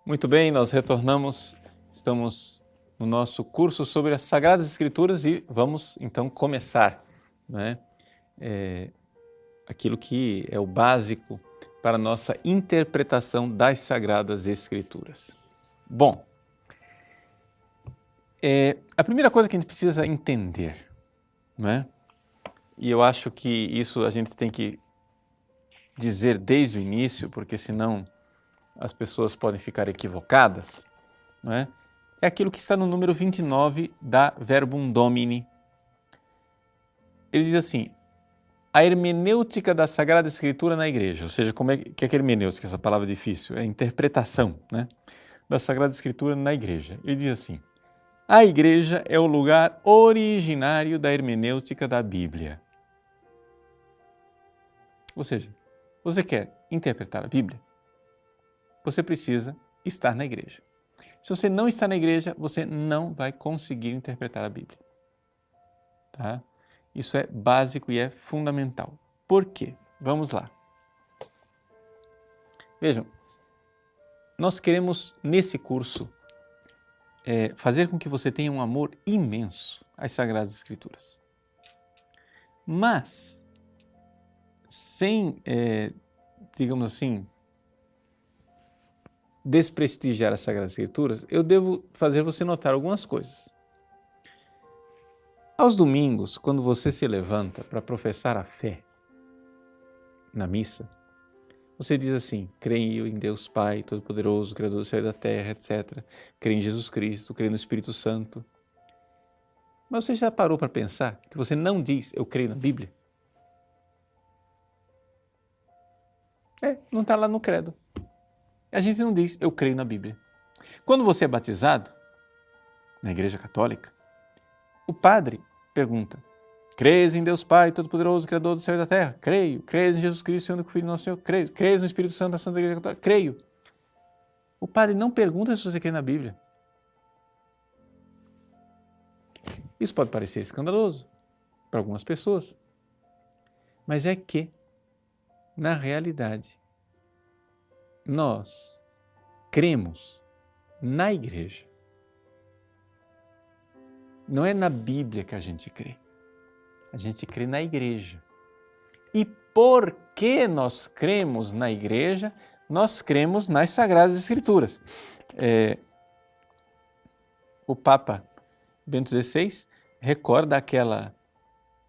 Muito bem, nós retornamos, estamos no nosso curso sobre as Sagradas Escrituras e vamos então começar, né? Aquilo que é o básico para a nossa interpretação das Sagradas Escrituras. Bom, a primeira coisa que a gente precisa entender, né? E eu acho que isso a gente tem que dizer desde o início, porque senão as pessoas podem ficar equivocadas, não é? É aquilo que está no número 29 da Verbum Domini. Ele diz assim, a hermenêutica da Sagrada Escritura na Igreja, ou seja, como é que é hermenêutica, essa palavra difícil? É interpretação, né, da Sagrada Escritura na Igreja. Ele diz assim, a Igreja é o lugar originário da hermenêutica da Bíblia. Ou seja, você quer interpretar a Bíblia? Você precisa estar na igreja. Se você não está na igreja, você não vai conseguir interpretar a Bíblia. Tá? Isso é básico e é fundamental. Por quê? Vamos lá. Vejam, nós queremos nesse curso fazer com que você tenha um amor imenso às Sagradas Escrituras. Mas, sem, digamos assim, desprestigiar as Sagradas Escrituras, eu devo fazer você notar algumas coisas. Aos domingos, quando você se levanta para professar a fé na missa, você diz assim, creio em Deus Pai Todo-Poderoso, Criador do céu e da terra, etc. Creio em Jesus Cristo, creio no Espírito Santo. Mas você já parou para pensar que você não diz, eu creio na Bíblia? Não está lá no credo. A gente não diz, eu creio na Bíblia. Quando você é batizado, na Igreja Católica, o padre pergunta, crês em Deus Pai Todo-Poderoso, Criador do céu e da terra? Creio. Crês em Jesus Cristo, único Filho do nosso Senhor? Creio. Crês no Espírito Santo da Santa Igreja Católica? Creio. O padre não pergunta se você crê na Bíblia. Isso pode parecer escandaloso para algumas pessoas, mas é que, na realidade, nós cremos na igreja. Não é na Bíblia que a gente crê. A gente crê na igreja. E porque nós cremos na igreja, nós cremos nas Sagradas Escrituras. O Papa Bento XVI recorda aquela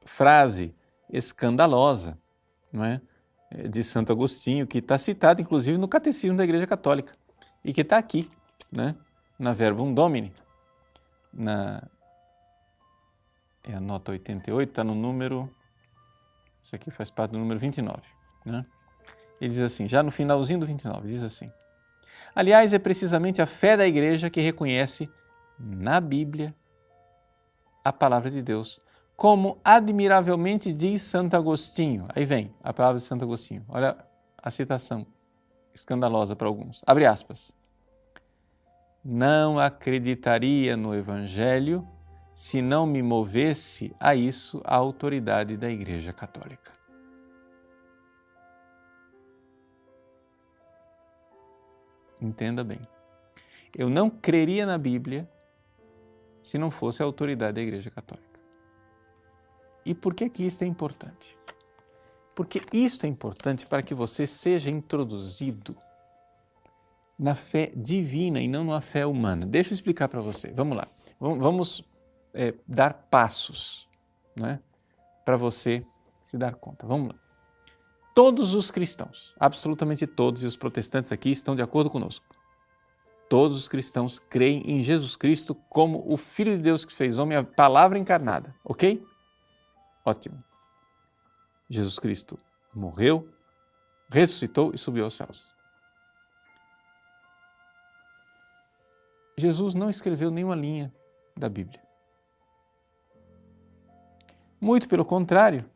frase escandalosa, não é? De Santo Agostinho, que está citada inclusive no Catecismo da Igreja Católica e que está aqui, né? Na Verbum Domini, é a nota 88, está no número, isso aqui faz parte do número 29, né? Ele diz assim, já no finalzinho do 29, diz assim, aliás, é precisamente a fé da Igreja que reconhece na Bíblia a palavra de Deus, como admiravelmente diz Santo Agostinho. Aí vem a palavra de Santo Agostinho. Olha a citação escandalosa para alguns. Abre aspas. Não acreditaria no Evangelho se não me movesse a isso a autoridade da Igreja Católica. Entenda bem. Eu não creria na Bíblia se não fosse a autoridade da Igreja Católica. E por que isso é importante? Porque isso é importante para que você seja introduzido na fé divina e não na fé humana. Deixa eu explicar para você. Vamos lá. Vamos dar passos, né, para você se dar conta. Vamos lá. Todos os cristãos, absolutamente todos, e os protestantes aqui estão de acordo conosco. Todos os cristãos creem em Jesus Cristo como o Filho de Deus que fez homem, a palavra encarnada, ok? Ótimo. Jesus Cristo morreu, ressuscitou e subiu aos céus. Jesus não escreveu nenhuma linha da Bíblia. Muito pelo contrário,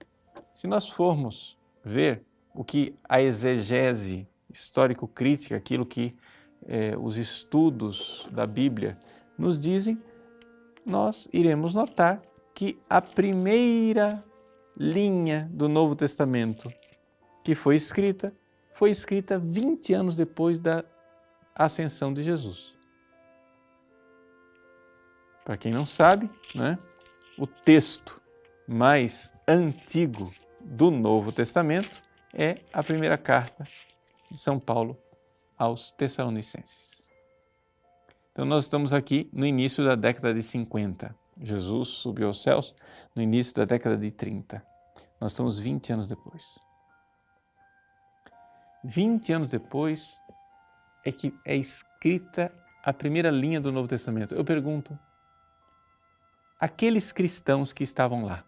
se nós formos ver o que a exegese histórico-crítica, aquilo que os estudos da Bíblia nos dizem, nós iremos notar que a primeira linha do Novo Testamento que foi escrita 20 anos depois da ascensão de Jesus. Para quem não sabe, né, o texto mais antigo do Novo Testamento é a primeira carta de São Paulo aos Tessalonicenses. Então nós estamos aqui no início da década de 50. Jesus subiu aos céus no início da década de 30. Nós estamos 20 anos depois. 20 anos depois é que é escrita a primeira linha do Novo Testamento. Eu pergunto, aqueles cristãos que estavam lá,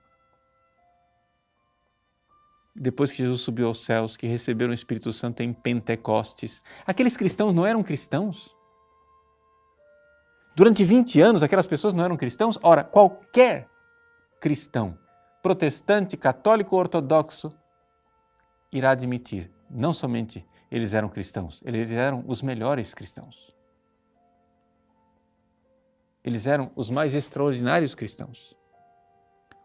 depois que Jesus subiu aos céus, que receberam o Espírito Santo em Pentecostes, aqueles cristãos não eram cristãos? Durante 20 anos, aquelas pessoas não eram cristãos? Ora, qualquer cristão, protestante, católico ou ortodoxo, irá admitir, não somente eles eram cristãos, eles eram os melhores cristãos. Eles eram os mais extraordinários cristãos.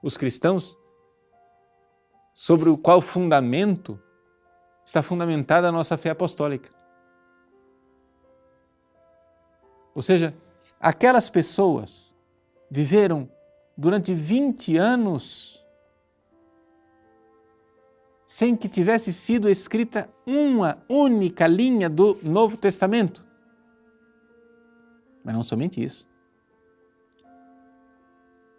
Os cristãos sobre o qual fundamento está fundamentada a nossa fé apostólica. Ou seja, aquelas pessoas viveram durante 20 anos sem que tivesse sido escrita uma única linha do Novo Testamento. Mas não somente isso.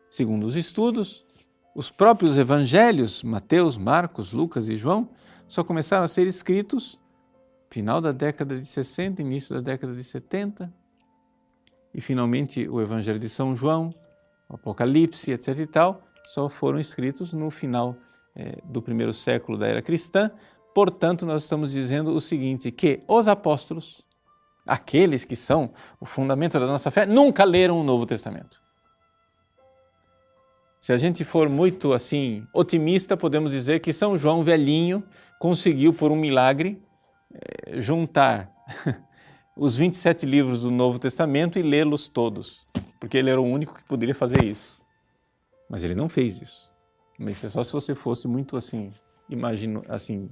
Segundo os estudos, os próprios evangelhos, Mateus, Marcos, Lucas e João, só começaram a ser escritos no final da década de 60, início da década de 70, e finalmente o evangelho de São João, o Apocalipse, etc. e tal, só foram escritos no final do primeiro século da era cristã. Portanto, nós estamos dizendo o seguinte, que os apóstolos, aqueles que são o fundamento da nossa fé, nunca leram o Novo Testamento. Se a gente for muito assim otimista, podemos dizer que São João velhinho conseguiu, por um milagre, juntar os 27 livros do Novo Testamento e lê-los todos, porque ele era o único que poderia fazer isso. Mas ele não fez isso. Mas é só se você fosse muito assim,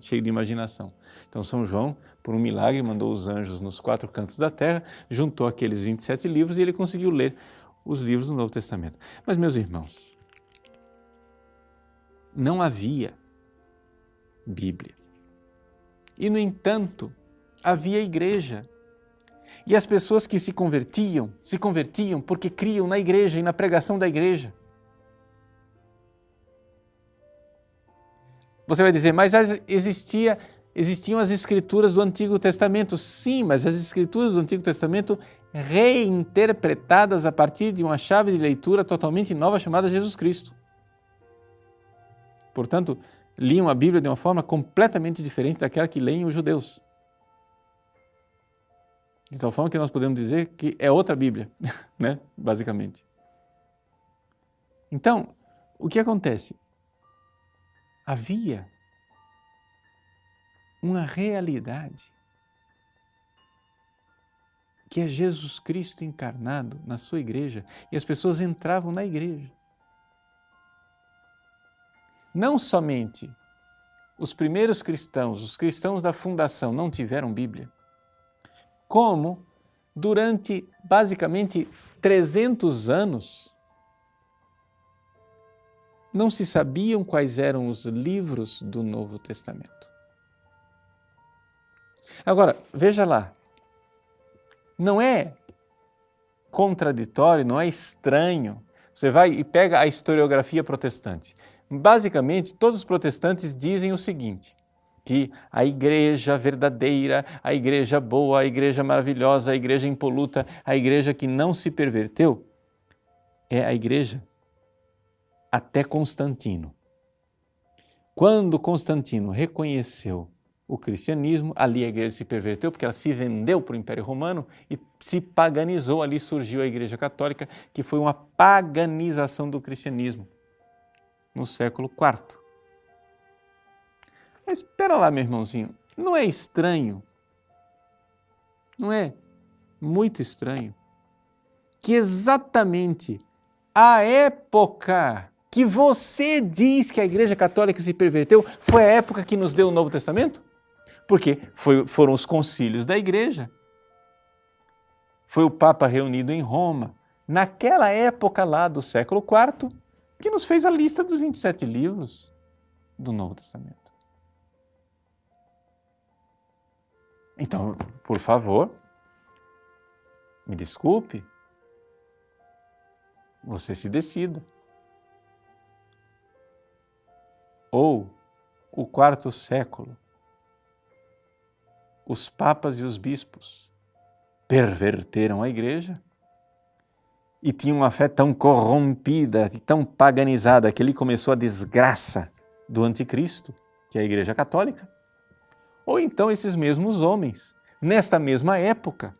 cheio de imaginação. Então São João, por um milagre, mandou os anjos nos 4 cantos da terra, juntou aqueles 27 livros e ele conseguiu ler os livros do Novo Testamento. Mas, meus irmãos, não havia Bíblia. E, no entanto, havia igreja. E as pessoas que se convertiam porque criam na igreja e na pregação da igreja. Você vai dizer, mas existiam as escrituras do Antigo Testamento. Sim, mas as escrituras do Antigo Testamento reinterpretadas a partir de uma chave de leitura totalmente nova chamada Jesus Cristo. Portanto, liam a Bíblia de uma forma completamente diferente daquela que leem os judeus. De tal forma que nós podemos dizer que é outra Bíblia, né? Basicamente. Então, o que acontece? Havia uma realidade que é Jesus Cristo encarnado na sua igreja e as pessoas entravam na igreja. Não somente os primeiros cristãos, os cristãos da fundação não tiveram Bíblia, como durante basicamente 300 anos não se sabiam quais eram os livros do Novo Testamento. Agora, veja lá, não é contraditório, não é estranho. Você vai e pega a historiografia protestante. Basicamente, todos os protestantes dizem o seguinte, que a igreja verdadeira, a igreja boa, a igreja maravilhosa, a igreja impoluta, a igreja que não se perverteu, é a igreja até Constantino. Quando Constantino reconheceu o cristianismo, ali a igreja se perverteu, porque ela se vendeu para o Império Romano e se paganizou, ali surgiu a Igreja Católica, que foi uma paganização do cristianismo no século IV. Mas espera lá, meu irmãozinho, não é estranho, não é muito estranho, que exatamente a época que você diz que a Igreja Católica se perverteu foi a época que nos deu o Novo Testamento? Porque foram os concílios da Igreja Foi o Papa reunido em Roma, naquela época lá do século IV, que nos fez a lista dos 27 livros do Novo Testamento. Então, por favor, me desculpe, você se decida. Ou o quarto século, os papas e os bispos perverteram a igreja e tinham uma fé tão corrompida e tão paganizada que ali começou a desgraça do anticristo, que é a Igreja Católica. Ou então esses mesmos homens, nesta mesma época,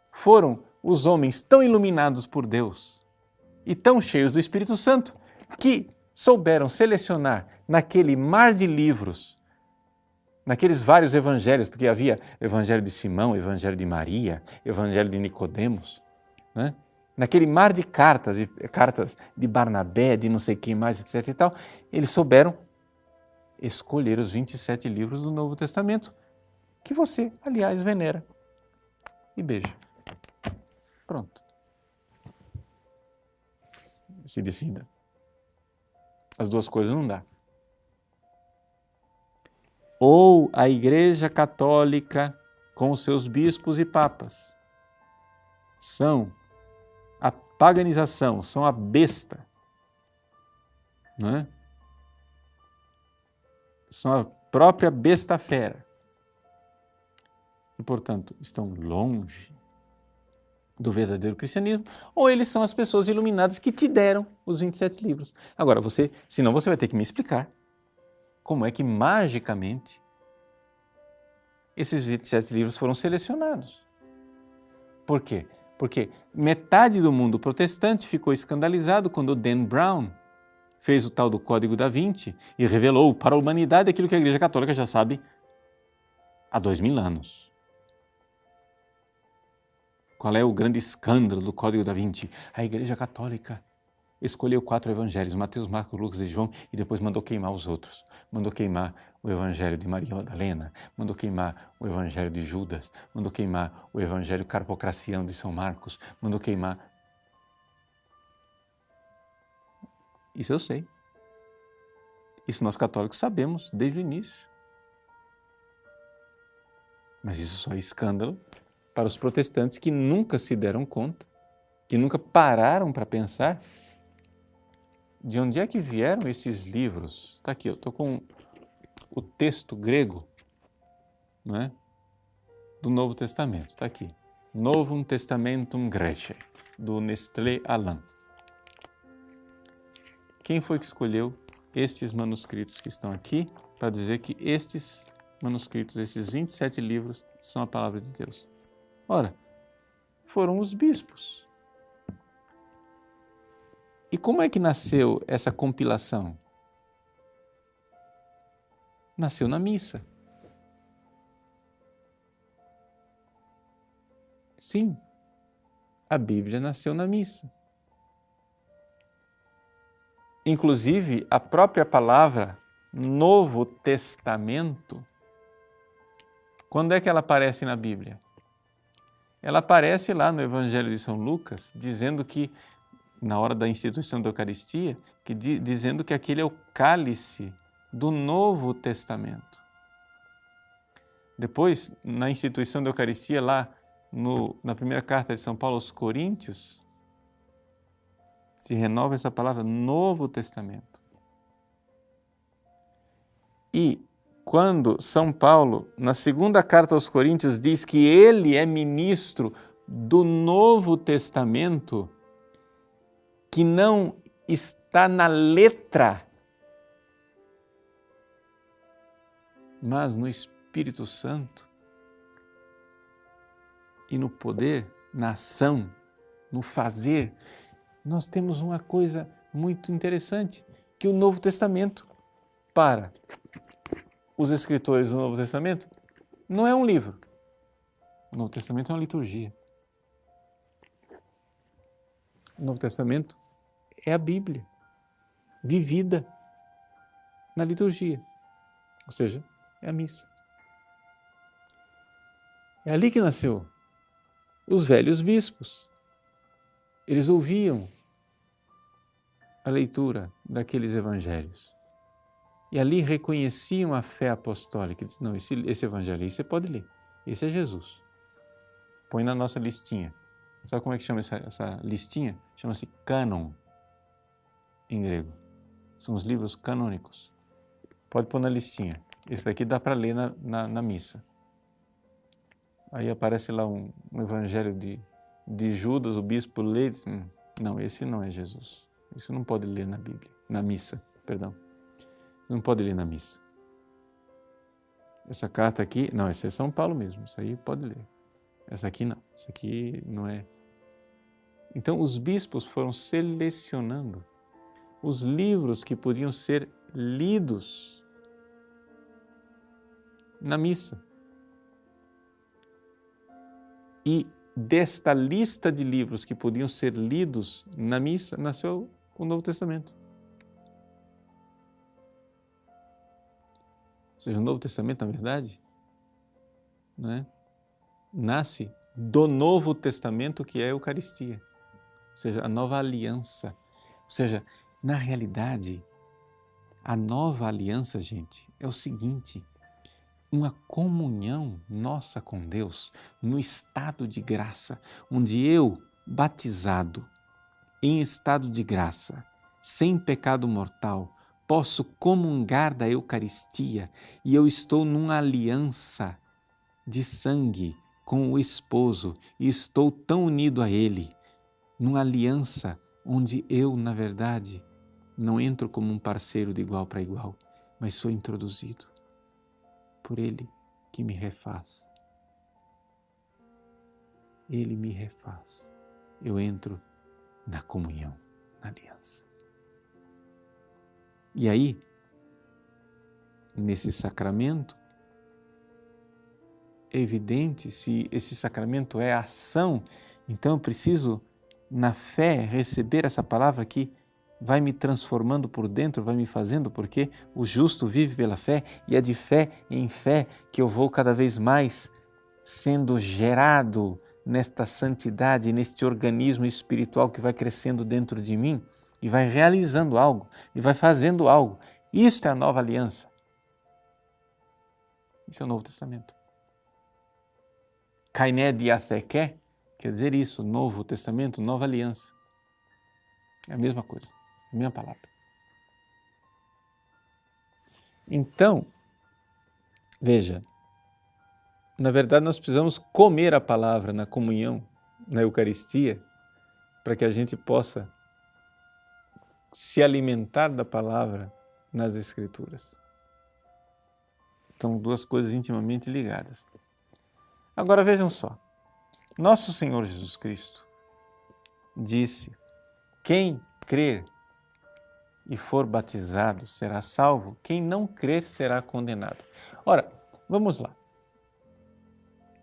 foram os homens tão iluminados por Deus e tão cheios do Espírito Santo que souberam selecionar naquele mar de livros, naqueles vários evangelhos, porque havia o evangelho de Simão, o evangelho de Maria, o evangelho de Nicodemos, né? Naquele mar de cartas, cartas de Barnabé, de não sei quem mais, etc. e tal, eles souberam escolher os 27 livros do Novo Testamento, que você, aliás, venera e beija. Pronto. Se decida. As duas coisas não dá. Ou a Igreja Católica, com os seus bispos e papas, são a paganização, são a besta, não é? São a própria besta fera. E, portanto, estão longe do verdadeiro cristianismo, ou eles são as pessoas iluminadas que te deram os 27 livros. Agora, senão você vai ter que me explicar como é que magicamente esses 27 livros foram selecionados. Por quê? Porque metade do mundo protestante ficou escandalizado quando Dan Brown fez o tal do Código da Vinci e revelou para a humanidade aquilo que a Igreja Católica já sabe há 2000 anos. Qual é o grande escândalo do Código da Vinci? A Igreja Católica escolheu 4 evangelhos, Mateus, Marcos, Lucas e João, e depois mandou queimar os outros. Mandou queimar o evangelho de Maria Madalena, mandou queimar o evangelho de Judas, mandou queimar o evangelho carpocraciano de São Marcos, mandou queimar... Isso eu sei. Isso nós católicos sabemos desde o início. Mas isso só é escândalo para os protestantes que nunca se deram conta, que nunca pararam para pensar de onde é que vieram esses livros. Está aqui, eu estou com o texto grego, não é? Do Novo Testamento. Está aqui. Novum Testamentum Graece, do Nestlé Aland. Quem foi que escolheu estes manuscritos que estão aqui para dizer que estes manuscritos, esses 27 livros, são a palavra de Deus? Ora, foram os bispos. E como é que nasceu essa compilação? Nasceu na missa. Sim, a Bíblia nasceu na missa. Inclusive, a própria palavra Novo Testamento, quando é que ela aparece na Bíblia? Ela aparece lá no Evangelho de São Lucas, dizendo que, na hora da instituição da Eucaristia, dizendo que aquele é o cálice do Novo Testamento. Depois, na instituição da Eucaristia, lá na primeira carta de São Paulo aos Coríntios, se renova essa palavra Novo Testamento. E quando São Paulo, na segunda carta aos Coríntios, diz que ele é ministro do Novo Testamento, que não está na letra, mas no Espírito Santo e no poder, na ação, no fazer, nós temos uma coisa muito interessante, que o Novo Testamento, para os escritores do Novo Testamento, não é um livro. O Novo Testamento é uma liturgia. O Novo Testamento é a Bíblia, vivida na liturgia, ou seja, é a missa. É ali que nasceu Os velhos bispos, eles ouviam a leitura daqueles evangelhos e ali reconheciam a fé apostólica. Diziam, não, esse evangelho aí você pode ler, esse é Jesus. Põe na nossa listinha. Sabe como é que chama essa listinha? Chama-se cânon, em grego. São os livros canônicos. Pode pôr na listinha. Esse daqui dá para ler na missa. Aí aparece lá um evangelho de Judas, o bispo lê e diz, não, esse não é Jesus. Isso não pode ler na Bíblia, na missa, perdão. Você não pode ler na missa. Essa carta aqui, não, essa é São Paulo mesmo, isso aí pode ler. Essa aqui não, essa aqui não é. Então os bispos foram selecionando os livros que podiam ser lidos na missa. E desta lista de livros que podiam ser lidos na missa, nasceu o Novo Testamento. Ou seja, o Novo Testamento, na verdade, nasce do Novo Testamento, que é a Eucaristia. Ou seja, a nova aliança. Ou seja, na realidade, a nova aliança, gente, é o seguinte: uma comunhão nossa com Deus no estado de graça, onde eu, batizado, em estado de graça, sem pecado mortal, posso comungar da Eucaristia e eu estou numa aliança de sangue com o esposo e estou tão unido a ele, numa aliança onde eu, na verdade, não entro como um parceiro de igual para igual, mas sou introduzido por ele que me refaz. Ele me refaz. Eu entro na comunhão, na aliança. E aí, nesse sacramento, é evidente, se esse sacramento é ação, então eu preciso, na fé, receber essa palavra que vai me transformando por dentro, vai me fazendo, porque o justo vive pela fé e é de fé em fé que eu vou cada vez mais sendo gerado nesta santidade, neste organismo espiritual que vai crescendo dentro de mim e vai realizando algo, e vai fazendo algo. Isto é a nova aliança. Isso é o Novo Testamento. Kainé diatheke quer dizer isso, Novo Testamento, nova aliança. É a mesma coisa, a mesma palavra. Então, veja, na verdade nós precisamos comer a palavra na comunhão, na Eucaristia, para que a gente possa se alimentar da palavra nas Escrituras. Então, duas coisas intimamente ligadas. Agora vejam só, nosso Senhor Jesus Cristo disse: quem crer e for batizado será salvo, quem não crer será condenado. Ora, vamos lá.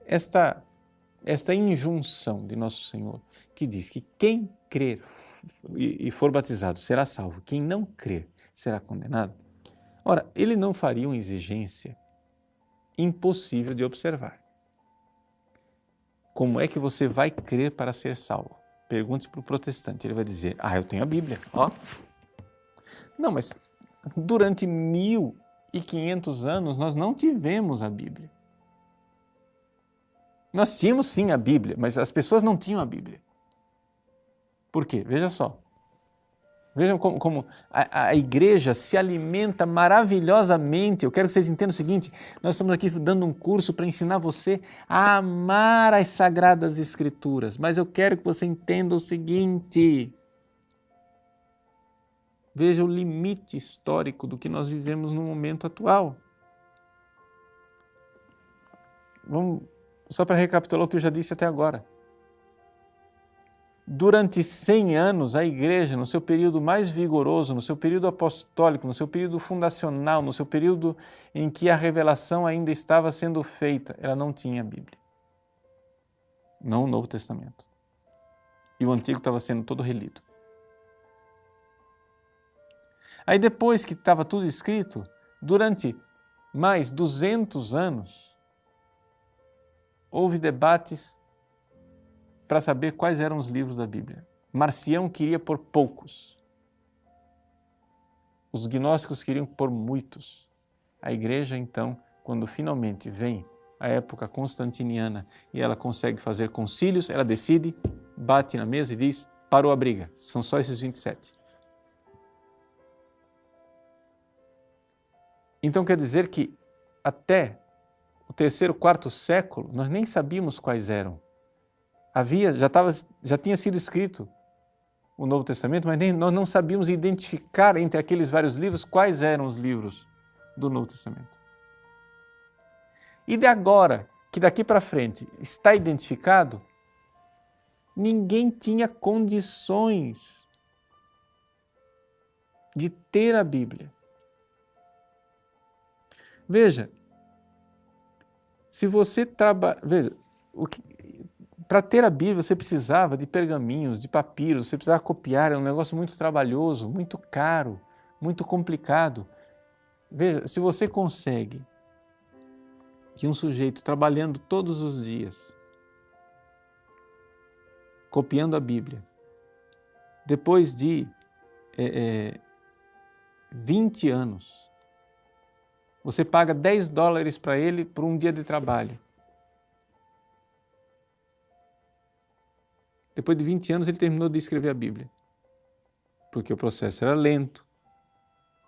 Esta injunção de nosso Senhor, que diz que quem crer e for batizado será salvo, quem não crer será condenado. Ora, ele não faria uma exigência impossível de observar. Como é que você vai crer para ser salvo? Pergunte para o protestante, ele vai dizer: eu tenho a Bíblia. Ó. Não, mas durante 1500 anos nós não tivemos a Bíblia. Nós tínhamos sim a Bíblia, mas as pessoas não tinham a Bíblia. Por quê? Veja só. Vejam como a igreja se alimenta maravilhosamente. Eu quero que vocês entendam o seguinte: nós estamos aqui dando um curso para ensinar você a amar as Sagradas Escrituras, mas eu quero que você entenda o seguinte: veja o limite histórico do que nós vivemos no momento atual. Vamos só para recapitular o que eu já disse até agora. Durante 100 anos, a igreja, no seu período mais vigoroso, no seu período apostólico, no seu período fundacional, no seu período em que a revelação ainda estava sendo feita, ela não tinha a Bíblia. Não o Novo Testamento. E o Antigo estava sendo todo relido. Aí depois que estava tudo escrito, durante mais 200 anos, houve debates para saber quais eram os livros da Bíblia. Marcião queria pôr poucos. Os gnósticos queriam pôr muitos. A igreja, então, quando finalmente vem a época constantiniana e ela consegue fazer concílios, ela decide, bate na mesa e diz, parou a briga, são só esses 27. Então quer dizer que até o terceiro, quarto século, nós nem sabíamos quais eram. Já tinha sido escrito o Novo Testamento, mas nós não sabíamos identificar entre aqueles vários livros quais eram os livros do Novo Testamento. E de agora, que daqui para frente está identificado, ninguém tinha condições de ter a Bíblia. Veja, se você trabalha... Veja, para ter a Bíblia você precisava de pergaminhos, de papiros, você precisava copiar, era um negócio muito trabalhoso, muito caro, muito complicado. Veja, se você consegue que um sujeito trabalhando todos os dias, copiando a Bíblia, depois de 20 anos, você paga $10 para ele por um dia de trabalho. Depois de 20 anos ele terminou de escrever a Bíblia, porque o processo era lento.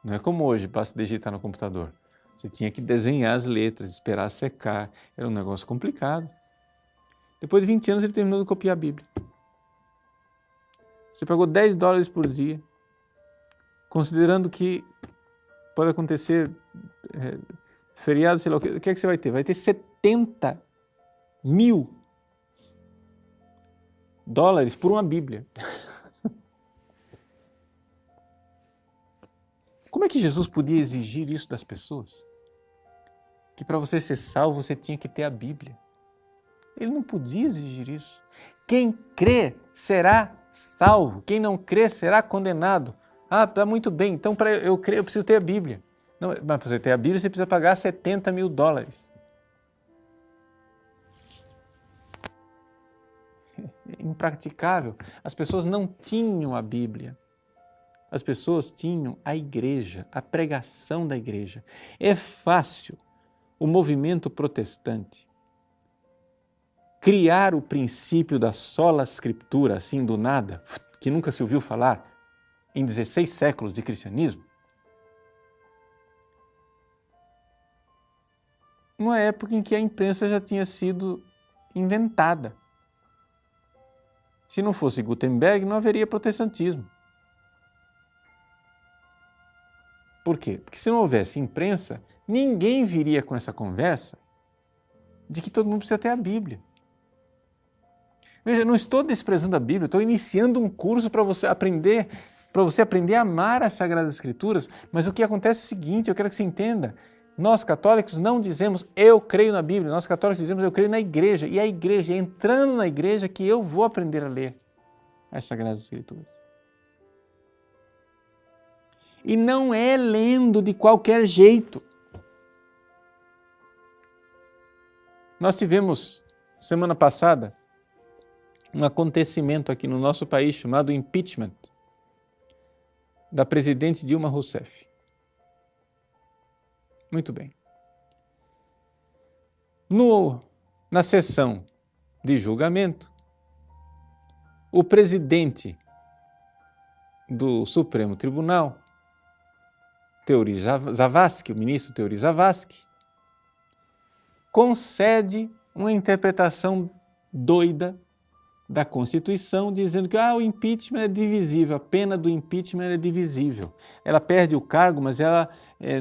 Não é como hoje, basta digitar no computador. Você tinha que desenhar as letras, esperar secar, era um negócio complicado. Depois de 20 anos ele terminou de copiar a Bíblia. Você pagou $10 por dia, considerando que pode acontecer feriado, sei lá, o que é que você vai ter? Vai ter $70 mil por uma Bíblia. Como é que Jesus podia exigir isso das pessoas? Que para você ser salvo você tinha que ter a Bíblia. Ele não podia exigir isso. Quem crê será salvo, quem não crê será condenado. Ah, tá muito bem, então para eu crer eu preciso ter a Bíblia. Não, mas para você ter a Bíblia você precisa pagar $70 mil. Impraticável. As pessoas não tinham a Bíblia. As pessoas tinham a igreja, a pregação da igreja. É fácil o movimento protestante criar o princípio da sola scriptura, assim do nada, que nunca se ouviu falar, em 16 séculos de cristianismo. Uma época em que a imprensa já tinha sido inventada. Se não fosse Gutenberg, não haveria protestantismo. Por quê? Porque se não houvesse imprensa, ninguém viria com essa conversa de que todo mundo precisa ter a Bíblia. Veja, eu não estou desprezando a Bíblia, estou iniciando um curso para você aprender a amar as Sagradas Escrituras, mas o que acontece é o seguinte, eu quero que você entenda, nós católicos não dizemos eu creio na Bíblia, nós católicos dizemos eu creio na igreja, e a igreja, é entrando na igreja que eu vou aprender a ler as Sagradas Escrituras. E não é lendo de qualquer jeito. Nós tivemos, semana passada, um acontecimento aqui no nosso país chamado impeachment da presidente Dilma Rousseff. Muito bem. Na sessão de julgamento, o presidente do Supremo Tribunal, Teori Zavascki, o ministro Teori Zavascki, concede uma interpretação doida da Constituição, dizendo que o impeachment é divisível, a pena do impeachment é divisível. Ela perde o cargo, mas ela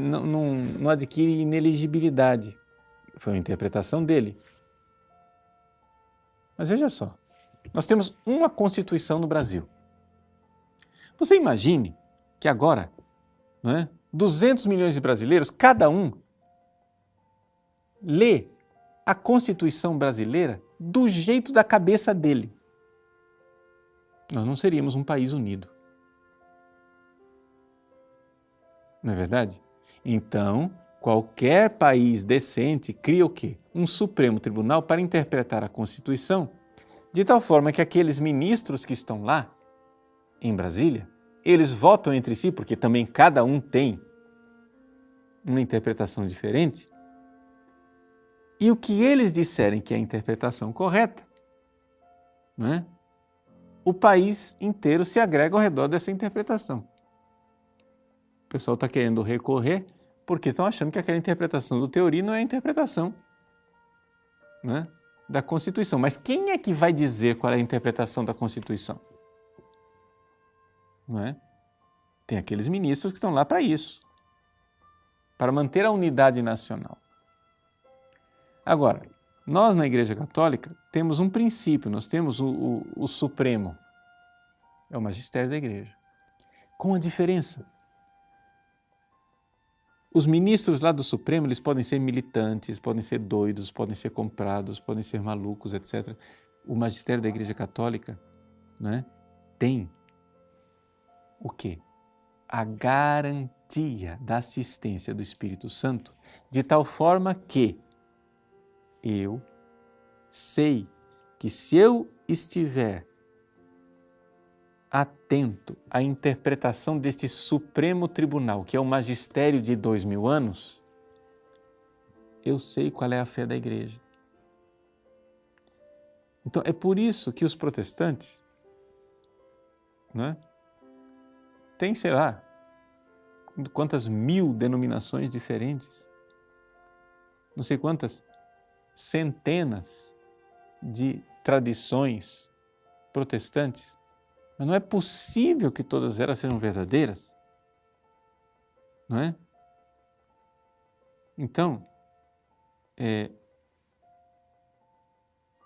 não adquire inelegibilidade. Foi uma interpretação dele. Mas veja só, nós temos uma Constituição no Brasil. Você imagine que agora, 200 milhões de brasileiros, cada um, lê a Constituição brasileira do jeito da cabeça dele. Nós não seríamos um país unido. Não é verdade? Então, qualquer país decente cria o quê? Um Supremo Tribunal para interpretar a Constituição De tal forma que aqueles ministros que estão lá, em Brasília, eles votam entre si, porque também cada um tem uma interpretação diferente, e o que eles disserem que é a interpretação correta, não é? O país inteiro se agrega ao redor dessa interpretação. O pessoal está querendo recorrer porque estão achando que aquela interpretação do Theory não é a interpretação, né, da Constituição. Mas quem é que vai dizer qual é a interpretação da Constituição? Não é? Tem aqueles ministros que estão lá para isso, para manter a unidade nacional. Agora, nós na Igreja Católica temos um princípio, nós temos o Supremo, é o magistério da Igreja, com a diferença. Os ministros lá do Supremo, eles podem ser militantes, podem ser doidos, podem ser comprados, podem ser malucos, etc. O magistério da Igreja Católica, né, tem o quê? A garantia da assistência do Espírito Santo, de tal forma que eu sei que se eu estiver atento à interpretação deste Supremo Tribunal, que é o magistério de 2000 anos, eu sei qual é a fé da Igreja. Então, é por isso que os protestantes, né, têm, sei lá, quantas mil denominações diferentes, não sei quantas centenas de tradições protestantes, mas não é possível que todas elas sejam verdadeiras, não é? Então,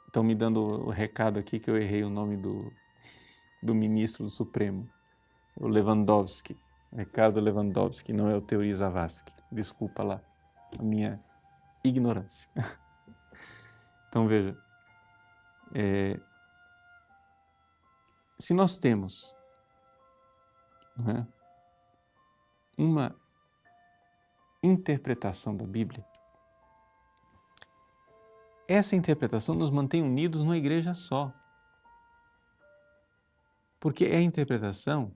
estão me dando o recado aqui que eu errei o nome do ministro do Supremo, o Lewandowski, Ricardo Lewandowski, não é o Theory Zavascki. Desculpa lá a minha ignorância. Então veja, se nós temos, não é, uma interpretação da Bíblia, essa interpretação nos mantém unidos numa igreja só. Porque é a interpretação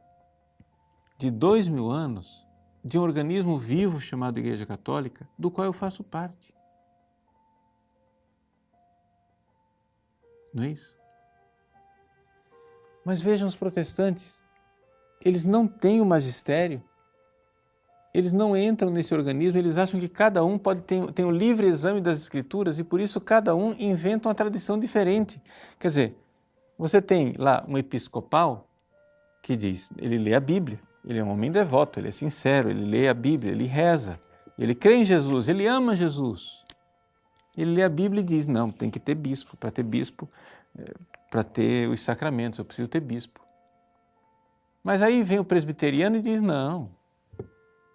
de 2000 anos de um organismo vivo chamado Igreja Católica, do qual eu faço parte. Não é isso? Mas vejam os protestantes, eles não têm o magistério, eles não entram nesse organismo, eles acham que cada um pode ter um livre exame das Escrituras e por isso cada um inventa uma tradição diferente. Quer dizer, você tem lá um episcopal que diz, ele lê a Bíblia, ele é um homem devoto, ele é sincero, ele lê a Bíblia, ele reza, ele crê em Jesus, ele ama Jesus. Ele lê a Bíblia e diz, não, tem que ter bispo, para ter os sacramentos, eu preciso ter bispo. Mas aí vem o presbiteriano e diz, não,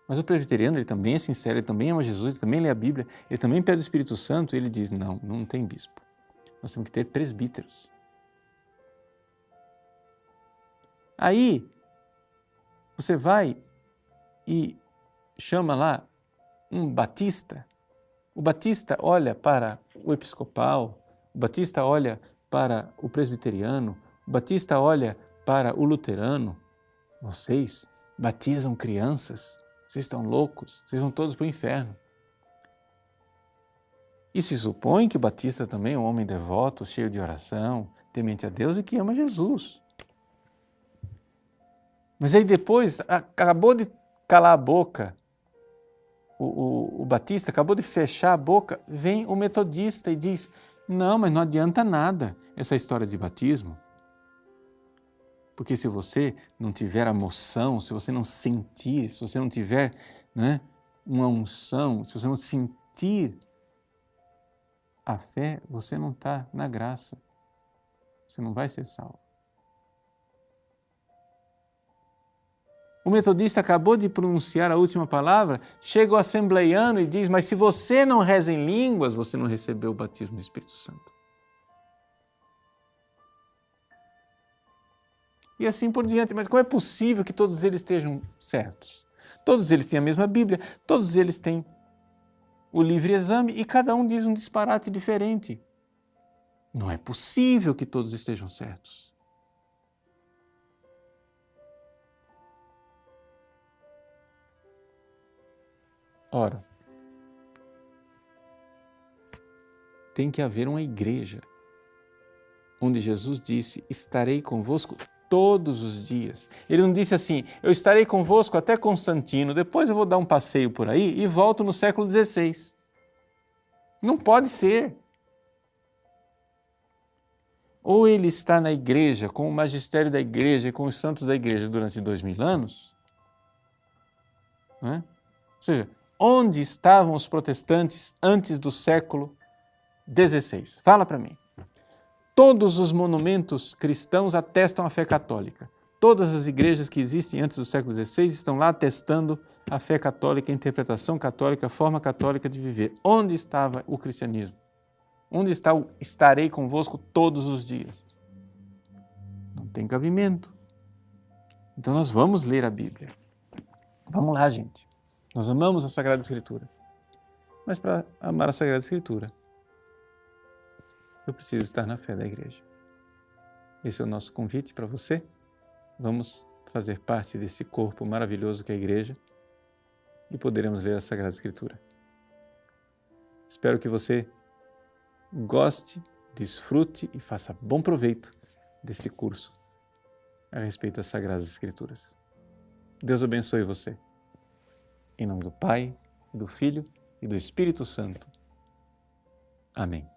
mas o presbiteriano ele também é sincero, ele também ama Jesus, ele também lê a Bíblia, ele também pede o Espírito Santo, e ele diz, não, não tem bispo, nós temos que ter presbíteros. Aí, você vai e chama lá um batista, o batista olha para o episcopal, o batista olha para o presbiteriano, o batista olha para o luterano. Vocês batizam crianças, vocês estão loucos, vocês vão todos para o inferno. E se supõe que o batista também é um homem devoto, cheio de oração, temente a Deus e que ama Jesus. Mas aí depois, acabou de calar a boca, o batista acabou de fechar a boca, vem o metodista e diz, não, mas não adianta nada essa história de batismo. Porque se você não tiver a moção, se você não sentir, se você não tiver, né, uma unção, se você não sentir a fé, você não está na graça. Você não vai ser salvo. O metodista acabou de pronunciar a última palavra, chega o assembleiano e diz, mas se você não reza em línguas, você não recebeu o batismo do Espírito Santo. E assim por diante. Mas como é possível que todos eles estejam certos? Todos eles têm a mesma Bíblia, todos eles têm o livre exame e cada um diz um disparate diferente. Não é possível que todos estejam certos. Ora, tem que haver uma igreja onde Jesus disse: estarei convosco todos os dias. Ele não disse assim: eu estarei convosco até Constantino, depois eu vou dar um passeio por aí e volto no século XVI. Não pode ser. Ou ele está na igreja, com o magistério da igreja e com os santos da igreja durante 2000 anos, né? Ou seja, onde estavam os protestantes antes do século XVI? Fala para mim. Todos os monumentos cristãos atestam a fé católica. Todas as igrejas que existem antes do século XVI estão lá atestando a fé católica, a interpretação católica, a forma católica de viver. Onde estava o cristianismo? Onde está o estarei convosco todos os dias? Não tem cabimento. Então nós vamos ler a Bíblia. Vamos lá, gente. Nós amamos a Sagrada Escritura. Mas para amar a Sagrada Escritura, eu preciso estar na fé da igreja. Esse é o nosso convite para você. Vamos fazer parte desse corpo maravilhoso que é a igreja e poderemos ler a Sagrada Escritura. Espero que você goste, desfrute e faça bom proveito desse curso a respeito das Sagradas Escrituras. Deus abençoe você. Em nome do Pai, do Filho e do Espírito Santo. Amém.